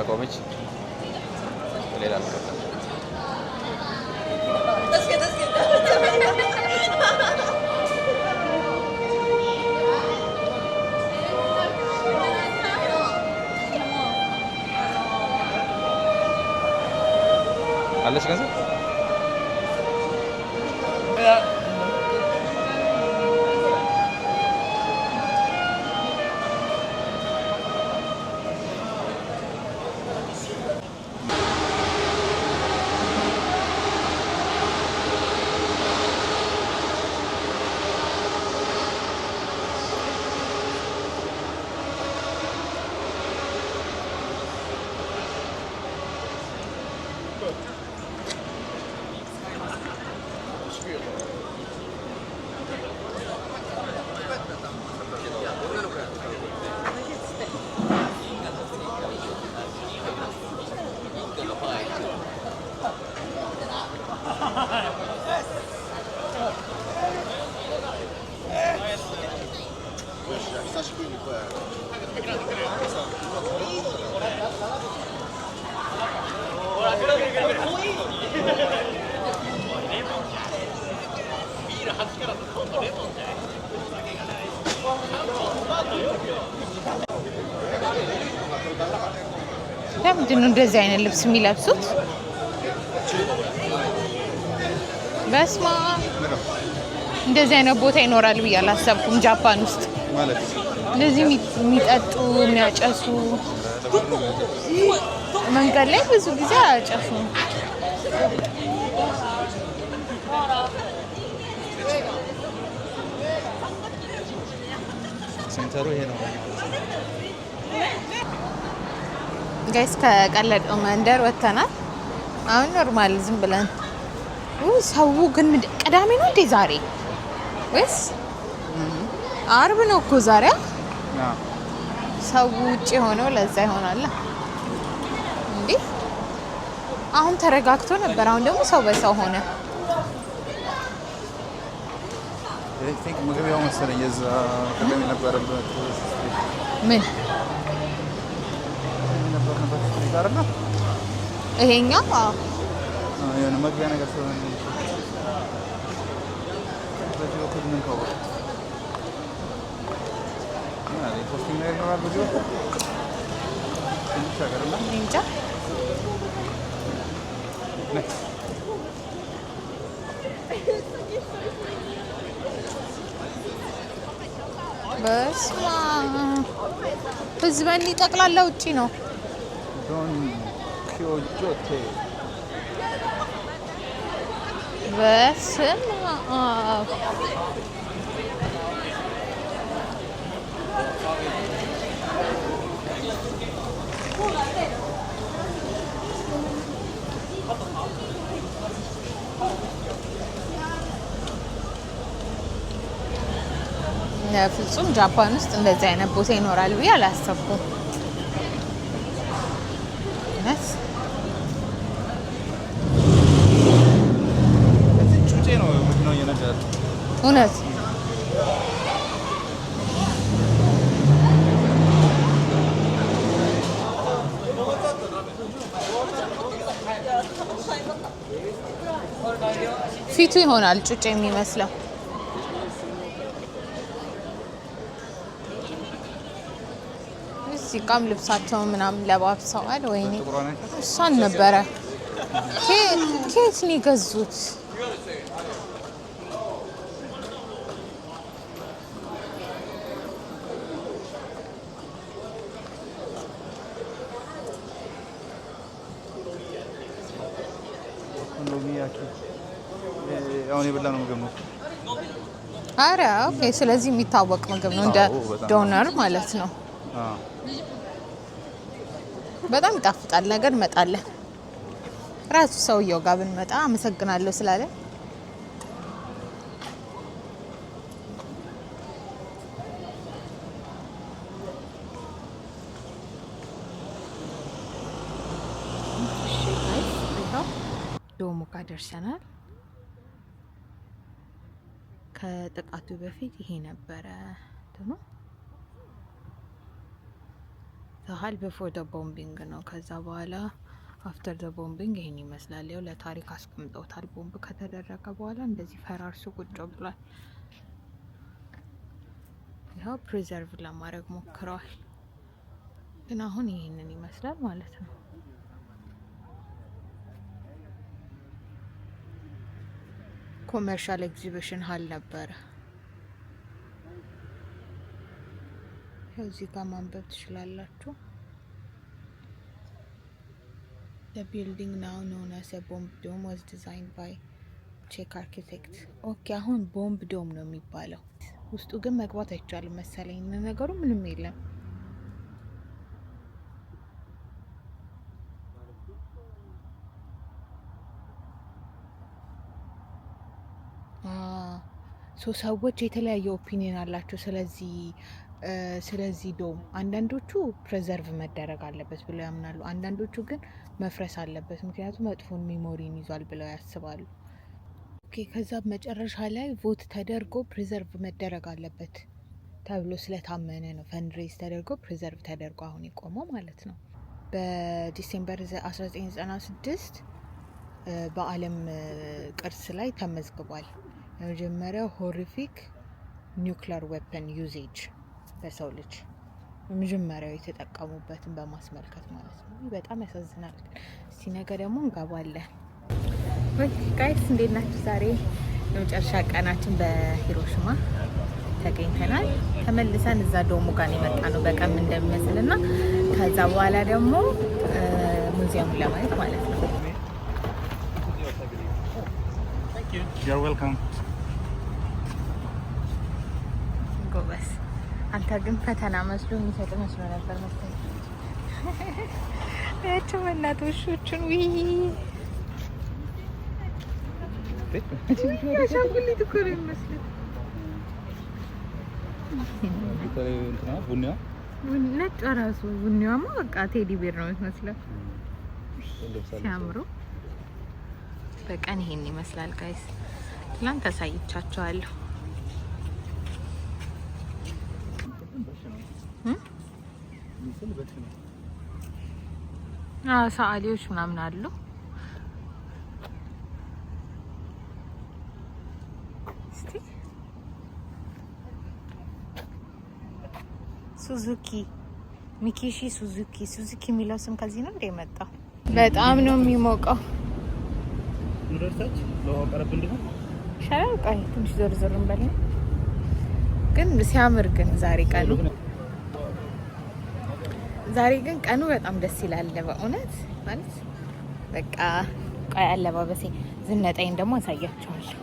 አቆመች ሌላ አልከታ አለች ገንዘብ ለምንድን ነው እንደዚህ አይነት ልብስ የሚለብሱት? በስማ እንደዚህ አይነት ቦታ ይኖራል ብዬ አላሰብኩም ጃፓን ውስጥ ማለት እንደዚህ የሚጠጡ የሚያጨሱ መንገድ ላይ ብዙ ጊዜ አያጨሱም። ሴንተሩ ይሄ ነው ጋይስ። ከቀለደው መንደር ወጥተናል። አሁን ኖርማል ዝም ብለን ሰው ግን ቅዳሜ ነው እንዴ ዛሬ? ወይስ አርብ ነው እኮ ዛሬ? ሰው ውጭ ሆነው ለዛ ይሆናል እንዴ? አሁን ተረጋግቶ ነበር። አሁን ደግሞ ሰው በሰው ሆነ። ምግብ ያው መሰለኝ የዛ ቅዳሜ ነበረበት ምን ይሄኛው የሆነ መግቢያ ነገር ስለሆነ በዚህ በኩል ምን ከወጣ ፖስቲንግ ነገር ይኖራል በዚህ በኩል ትንሽ ሀገርና እንጃ። በስመ አብ ህዝበኒ ጠቅላላ ውጪ ነው። ዶን ኪዮጆቴ በስመ አብ ፍጹም ጃፓን ውስጥ እንደዚህ አይነት ቦታ ይኖራል ብዬ አላሰብኩም። ጩጬ ነው መኪናው እየነዳ ያለው እውነት ፊቱ ይሆናል ጩጬ የሚመስለው። እዚህ ጋም ልብሳቸውን ምናምን ለባብሰዋል። ወይኔ እሷን ነበረ ኬት ነው የገዙት? አሁን የበላነው ምግብ ነው። አረ ኦኬ። ስለዚህ የሚታወቅ ምግብ ነው እንደ ዶነር ማለት ነው። በጣም ይጣፍጣል። ነገር እንመጣለን ራሱ ሰውየው ጋር ብንመጣ አመሰግናለሁ ስላለ ዶሞ ጋር ደርሰናል። ከጥቃቱ በፊት ይሄ ነበረ ደግሞ ታሃል በፎር ደ ቦምቢንግ ነው። ከዛ በኋላ አፍተር ደ ቦምቢንግ ይሄን ይመስላል። ያው ለታሪክ አስቀምጠውታል። ቦምብ ከተደረገ በኋላ እንደዚህ ፈራርሶ ቁጭ ብሏል። ያው ፕሪዘርቭ ለማድረግ ሞክረዋል። ግን አሁን ይሄንን ይመስላል ማለት ነው። ኮመርሻል ኤግዚቢሽን ሀል ነበረ። እዚህ ጋር ማንበብ ትችላላችሁ። The building now known as a bomb dome was designed by Czech architect. ኦኬ አሁን ቦምብ ዶም ነው የሚባለው። ውስጡ ግን መግባት አይቻልም መሰለኝ። ነገሩ ምንም የለም። ሰዎች የተለያየ ኦፒኒየን አላቸው ስለዚህ ዶም። አንዳንዶቹ ፕሬዘርቭ መደረግ አለበት ብለው ያምናሉ። አንዳንዶቹ ግን መፍረስ አለበት ምክንያቱም መጥፎን ሜሞሪን ይዟል ብለው ያስባሉ። ኦኬ ከዛ መጨረሻ ላይ ቮት ተደርጎ ፕሬዘርቭ መደረግ አለበት ተብሎ ስለታመነ ነው ፈንድሬዝ ተደርጎ ፕሬዘርቭ ተደርጎ አሁን የቆመው ማለት ነው። በዲሴምበር 1996 በዓለም ቅርስ ላይ ተመዝግቧል። የመጀመሪያው ሆሪፊክ ኒውክሊየር ዌፐን ዩዜጅ በሰው ልጅ መጀመሪያው የተጠቀሙበትን በማስመልከት ማለት ነው። በጣም ያሳዝናል። እስቲ ነገ ደግሞ እንገባለን። ወይ ጋይስ እንዴት ናችሁ? ዛሬ የመጨረሻ ቀናችን በሂሮሺማ ተገኝተናል። ተመልሰን እዛ ዶሙ ጋር የመጣ ነው በቀም እንደሚመስልና ከዛ በኋላ ደግሞ ሙዚየሙን ለማየት ማለት ነው። You're welcome. ጎበስ አንተ ግን ፈተና መስሎ የሚሰጥ መስሎ ነበር መሰለኝ። ያቸው እናቶቹን ዊ አሻንጉሊት እኮ ነው የሚመስለው። ቡኒዋ ነጭ ራሱ ቡኒዋማ በቃ ቴዲ ቤር ነው የምትመስለው። ሲያምሩ በቀን ይሄን ይመስላል ጋይስ። ትላንት አሳይቻቸዋለሁ። ሰዓሊዎች ምናምን አሉ። እስቲ ሱዙኪ ሚኪሺ ሱዙኪ የሚለው ስም ከዚህ ነው እንደ የመጣው። በጣም ነው የሚሞቀው። ኑረታች ለውሃ ቀረብ እንደሆነ ይሻላል። ቆይ ትንሽ ዞር ዞር እንበል። ግን ሲያምር ግን ዛሬ ግን ቀኑ በጣም ደስ ይላል በእውነት ማለት በቃ። ቆይ አለባበሴ ዝነጣይን ደግሞ አሳያቸዋለሁ።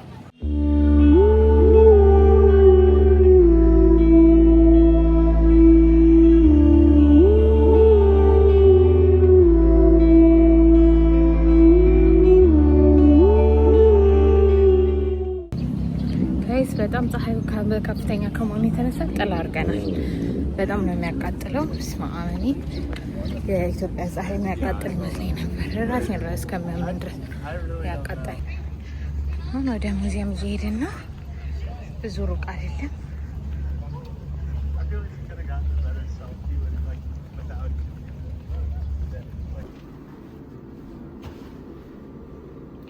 በጣም ፀሐዩ ከፍተኛ ከመሆኑ የተነሳ ጥላ አድርገናል። በጣም ነው የሚያቃጥለው። ስማአመኒ የኢትዮጵያ ፀሐይ የሚያቃጥል መስሎኝ ነበር። ራሴን ራስ ከሚያምን ድረስ ያቃጣል። አሁን ወደ ሙዚየም እየሄድን ነው። ብዙ ሩቅ አይደለም።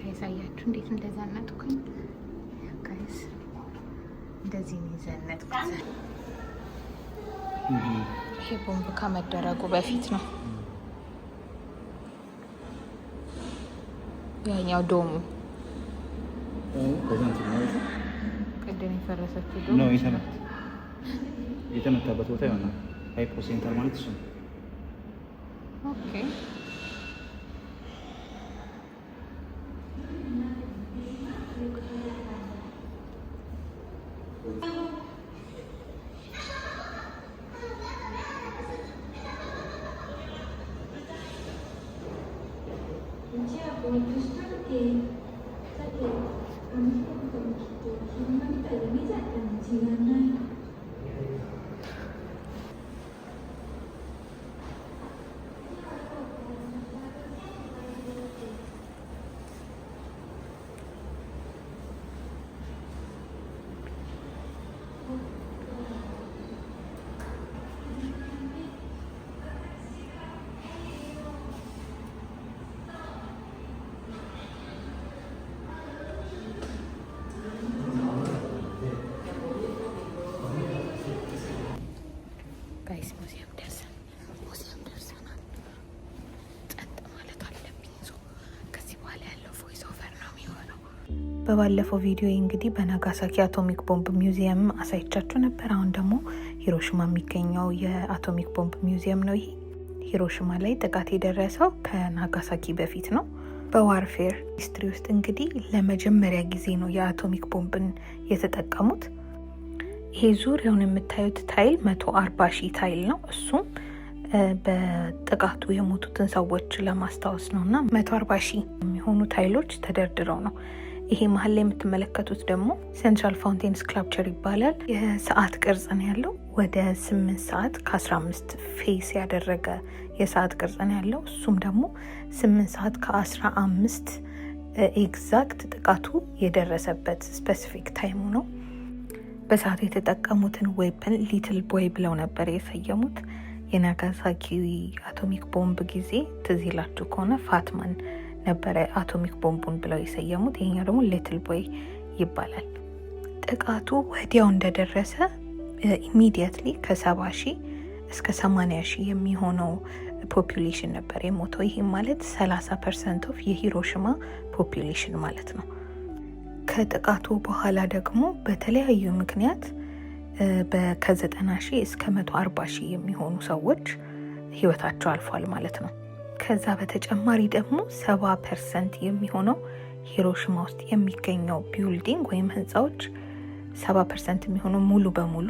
ያሳያችሁ እንዴት እንደዛነጥኩኝ ጋይስ። እንደዚህ ነው የዘነጥኩት። ይሄ ቦምብ ከመደረጉ በፊት ነው። ያኛው ዶሙ ቅድም የፈረሰችው ዶሙ ነው የተመታበት ቦታ ይሆናል። ሃይፖ ሴንተር ማለት እሱ ነው። ኦኬ ጋይስ ሙዚየም ደርሰናል። ጸጥ ማለት አለብኝ። ከዚህ በኋላ ያለው ቮይስ ኦቨር ነው የሚሆነው። በባለፈው ቪዲዮ እንግዲህ በናጋሳኪ አቶሚክ ቦምብ ሚውዚየም አሳይቻችሁ ነበር። አሁን ደግሞ ሂሮሺማ የሚገኘው የአቶሚክ ቦምብ ሚውዚየም ነው። ይሄ ሂሮሺማ ላይ ጥቃት የደረሰው ከናጋሳኪ በፊት ነው። በዋርፌር ሂስትሪ ውስጥ እንግዲህ ለመጀመሪያ ጊዜ ነው የአቶሚክ ቦምብን የተጠቀሙት። ይሄ ዙሪያውን የምታዩት ታይል 140 ሺህ ታይል ነው። እሱም በጥቃቱ የሞቱትን ሰዎች ለማስታወስ ነው እና 140 ሺህ የሚሆኑ ታይሎች ተደርድረው ነው። ይሄ መሀል ላይ የምትመለከቱት ደግሞ ሴንትራል ፋውንቴን ስክላፕቸር ይባላል። የሰዓት ቅርጽ ነው ያለው። ወደ 8 ሰዓት ከ15 ፌስ ያደረገ የሰዓት ቅርጽ ነው ያለው። እሱም ደግሞ 8 ሰዓት ከ15 ኤግዛክት ጥቃቱ የደረሰበት ስፔሲፊክ ታይሙ ነው። በሰዓቱ የተጠቀሙትን ዌፐን ሊትል ቦይ ብለው ነበር የሰየሙት። የናጋሳኪ አቶሚክ ቦምብ ጊዜ ትዝ ይላችሁ ከሆነ ፋትማን ነበረ አቶሚክ ቦምቡን ብለው የሰየሙት። ይሄኛው ደግሞ ሊትል ቦይ ይባላል። ጥቃቱ ወዲያው እንደደረሰ ኢሚዲየትሊ ከ70 ሺህ እስከ 80 ሺህ የሚሆነው ፖፑሌሽን ነበር የሞተው። ይህም ማለት 30% ኦፍ የሂሮሺማ ፖፑሌሽን ማለት ነው። ከጥቃቱ በኋላ ደግሞ በተለያዩ ምክንያት ከ90 ሺህ እስከ 140 ሺህ የሚሆኑ ሰዎች ህይወታቸው አልፏል ማለት ነው። ከዛ በተጨማሪ ደግሞ 70% የሚሆነው ሂሮሺማ ውስጥ የሚገኘው ቢልዲንግ ወይም ህንፃዎች 70% የሚሆነው ሙሉ በሙሉ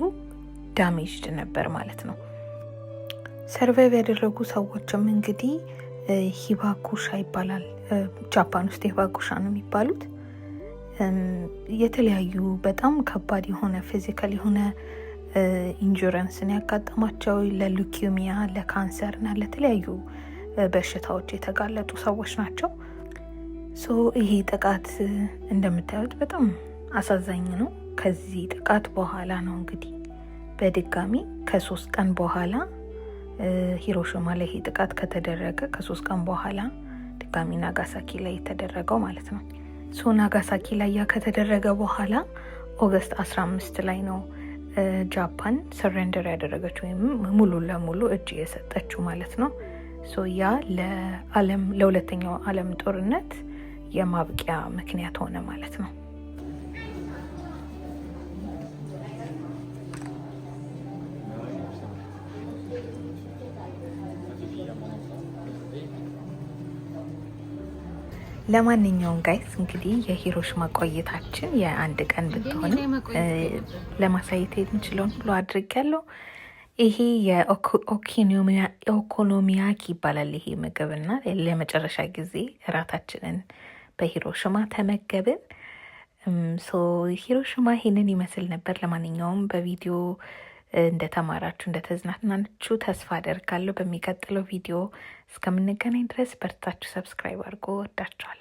ዳሜጅድ ነበር ማለት ነው። ሰርቫይቭ ያደረጉ ሰዎችም እንግዲህ ሂባኩሻ ይባላል። ጃፓን ውስጥ ሂባኩሻ ነው የሚባሉት። የተለያዩ በጣም ከባድ የሆነ ፊዚካል የሆነ ኢንጁረንስን ያጋጠማቸው ለሉኪሚያ፣ ለካንሰር እና ለተለያዩ በሽታዎች የተጋለጡ ሰዎች ናቸው። ይሄ ጥቃት እንደምታዩት በጣም አሳዛኝ ነው። ከዚህ ጥቃት በኋላ ነው እንግዲህ በድጋሚ ከ3 ቀን በኋላ ሂሮሺማ ላይ ይሄ ጥቃት ከተደረገ ከ3 ቀን በኋላ ድጋሚ ናጋሳኪ ላይ የተደረገው ማለት ነው። ናጋሳኪ ላይ ያ ከተደረገ በኋላ ኦገስት 15 ላይ ነው ጃፓን ሰሬንደር ያደረገችው ወይም ሙሉ ለሙሉ እጅ የሰጠችው ማለት ነው። ያ ለሁለተኛው ዓለም ጦርነት የማብቂያ ምክንያት ሆነ ማለት ነው። ለማንኛውም ጋይስ እንግዲህ የሂሮሺማ ቆይታችን የአንድ ቀን ብትሆንም ለማሳየት የምንችለውን ሁሉ አድርጌያለሁ። ይሄ የኦኮኖሚያኪ ይባላል ይሄ ምግብና ለመጨረሻ ጊዜ እራታችንን በሂሮሺማ ተመገብን። ሂሮሺማ ይሄንን ይመስል ነበር። ለማንኛውም በቪዲዮ እንደተማራችሁ እንደተዝናናችሁ ተስፋ አደርጋለሁ። በሚቀጥለው ቪዲዮ እስከምንገናኝ ድረስ በርታችሁ ሰብስክራይብ አድርጎ ወዳችኋል።